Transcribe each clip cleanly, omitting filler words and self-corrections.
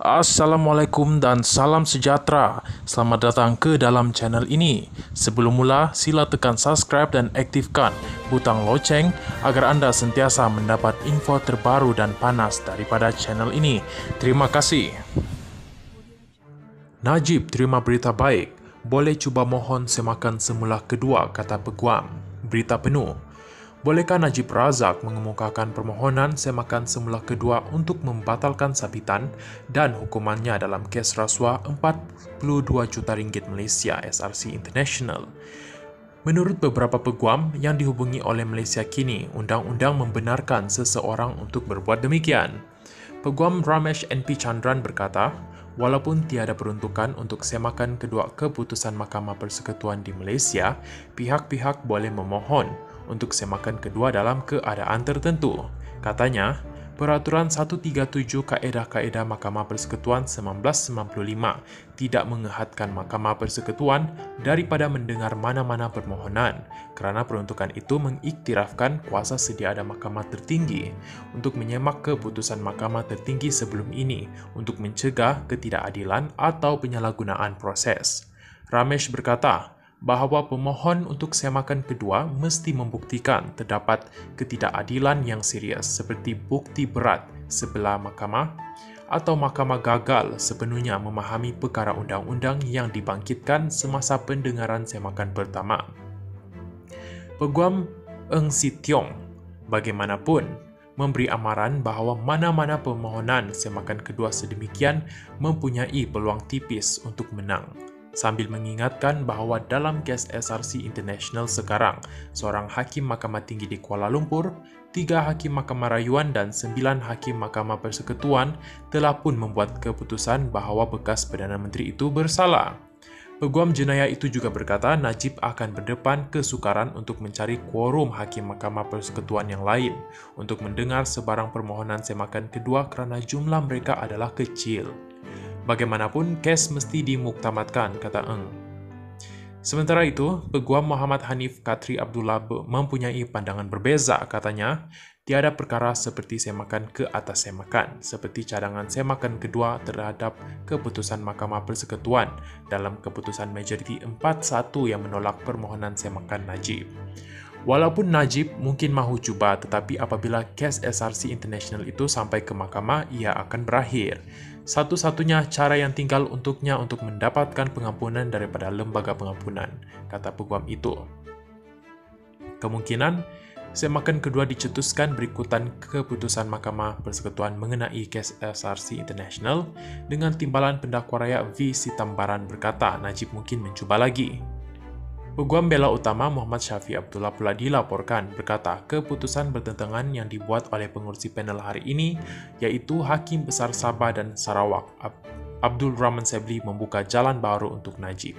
Assalamualaikum dan salam sejahtera. Selamat datang ke dalam channel ini. Sebelum mula, sila tekan subscribe dan aktifkan butang loceng agar anda sentiasa mendapat info terbaru dan panas daripada channel ini. Terima kasih. Najib terima berita baik. Boleh cuba mohon semakan semula kedua, kata peguam. Berita penuh. Bolehkah Najib Razak mengemukakan permohonan semakan semula kedua untuk membatalkan sabitan dan hukumannya dalam kes rasuah 42 juta ringgit Malaysia SRC International? Menurut beberapa peguam yang dihubungi oleh Malaysia Kini, undang-undang membenarkan seseorang untuk berbuat demikian. Peguam Ramesh NP Chandran berkata, walaupun tiada peruntukan untuk semakan kedua keputusan Mahkamah Persekutuan di Malaysia, pihak-pihak boleh memohon untuk semakan kedua dalam keadaan tertentu. Katanya, Peraturan 137 Kaedah-Kaedah Mahkamah Persekutuan 1995 tidak mengehadkan Mahkamah Persekutuan daripada mendengar mana-mana permohonan kerana peruntukan itu mengiktirafkan kuasa sedia ada Mahkamah Tertinggi untuk menyemak keputusan Mahkamah Tertinggi sebelum ini untuk mencegah ketidakadilan atau penyalahgunaan proses. Ramesh berkata, bahawa pemohon untuk semakan kedua mesti membuktikan terdapat ketidakadilan yang serius seperti bukti berat sebelah mahkamah atau mahkamah gagal sepenuhnya memahami perkara undang-undang yang dibangkitkan semasa pendengaran semakan pertama. Peguam Eng Si Tiong bagaimanapun memberi amaran bahawa mana-mana permohonan semakan kedua sedemikian mempunyai peluang tipis untuk menang, sambil mengingatkan bahawa dalam kes SRC International sekarang, seorang hakim Mahkamah Tinggi di Kuala Lumpur, 3 hakim Mahkamah Rayuan dan 9 hakim Mahkamah Persekutuan telah pun membuat keputusan bahawa bekas Perdana Menteri itu bersalah. Peguam jenayah itu juga berkata Najib akan berdepan kesukaran untuk mencari quorum hakim Mahkamah Persekutuan yang lain untuk mendengar sebarang permohonan semakan kedua kerana jumlah mereka adalah kecil. Bagaimanapun, kes mesti dimuktamadkan, kata Eng. Sementara itu, Peguam Muhammad Hanif Katri Abdullah mempunyai pandangan berbeza. Katanya, tiada perkara seperti semakan ke atas semakan, seperti cadangan semakan kedua terhadap keputusan Mahkamah Persekutuan dalam keputusan majoriti 4-1 yang menolak permohonan semakan Najib. Walaupun Najib mungkin mahu cuba, tetapi apabila kes SRC International itu sampai ke mahkamah, ia akan berakhir. Satu-satunya cara yang tinggal untuknya untuk mendapatkan pengampunan daripada lembaga pengampunan, kata peguam itu. Kemungkinan, semakan kedua dicetuskan berikutan keputusan Mahkamah Persekutuan mengenai kes SRC International dengan timbalan pendakwa raya V. Sitambaran berkata Najib mungkin mencuba lagi. Peguam Bela Utama Muhammad Syafiq Abdullah pula dilaporkan berkata keputusan bertentangan yang dibuat oleh pengurusi panel hari ini iaitu Hakim Besar Sabah dan Sarawak Abdul Rahman Sebli membuka jalan baru untuk Najib.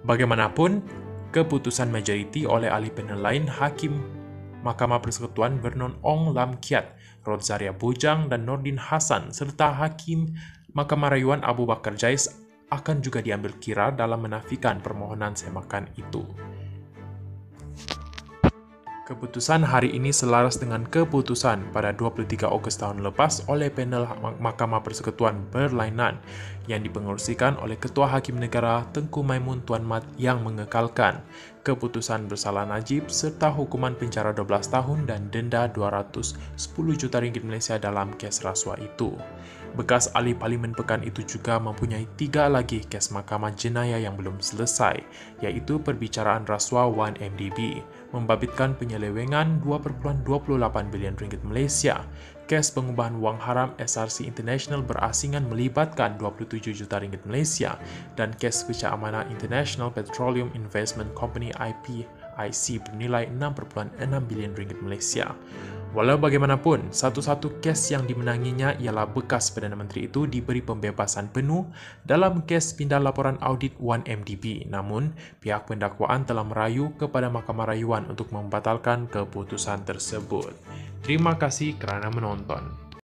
Bagaimanapun, keputusan majoriti oleh ahli panel lain Hakim Mahkamah Persekutuan Vernon Ong Lam Kiat, Rodzaria Bujang dan Nordin Hassan serta Hakim Mahkamah Rayuan Abu Bakar Jais akan juga diambil kira dalam menafikan permohonan semakan itu. Keputusan hari ini selaras dengan keputusan pada 23 Ogos tahun lepas oleh panel Mahkamah Persekutuan berlainan yang dipengerusikan oleh Ketua Hakim Negara Tengku Maimun Tuan Mat yang mengekalkan keputusan bersalah Najib serta hukuman penjara 12 tahun dan denda 210 juta ringgit Malaysia dalam kes rasuah itu. Bekas ahli Parlimen Pekan itu juga mempunyai 3 lagi kes mahkamah jenayah yang belum selesai, iaitu perbicaraan rasuah 1MDB, membabitkan penyelewengan 2.28 bilion ringgit Malaysia, kes pengubahan wang haram SRC International berasingan melibatkan 27 juta ringgit Malaysia, dan kes pecah amanah International Petroleum Investment Company IPIC bernilai 6.6 bilion ringgit Malaysia. Walau bagaimanapun, satu-satu kes yang dimenanginya ialah bekas Perdana Menteri itu diberi pembebasan penuh dalam kes pindah laporan audit 1MDB. Namun, pihak pendakwaan telah merayu kepada Mahkamah Rayuan untuk membatalkan keputusan tersebut. Terima kasih kerana menonton.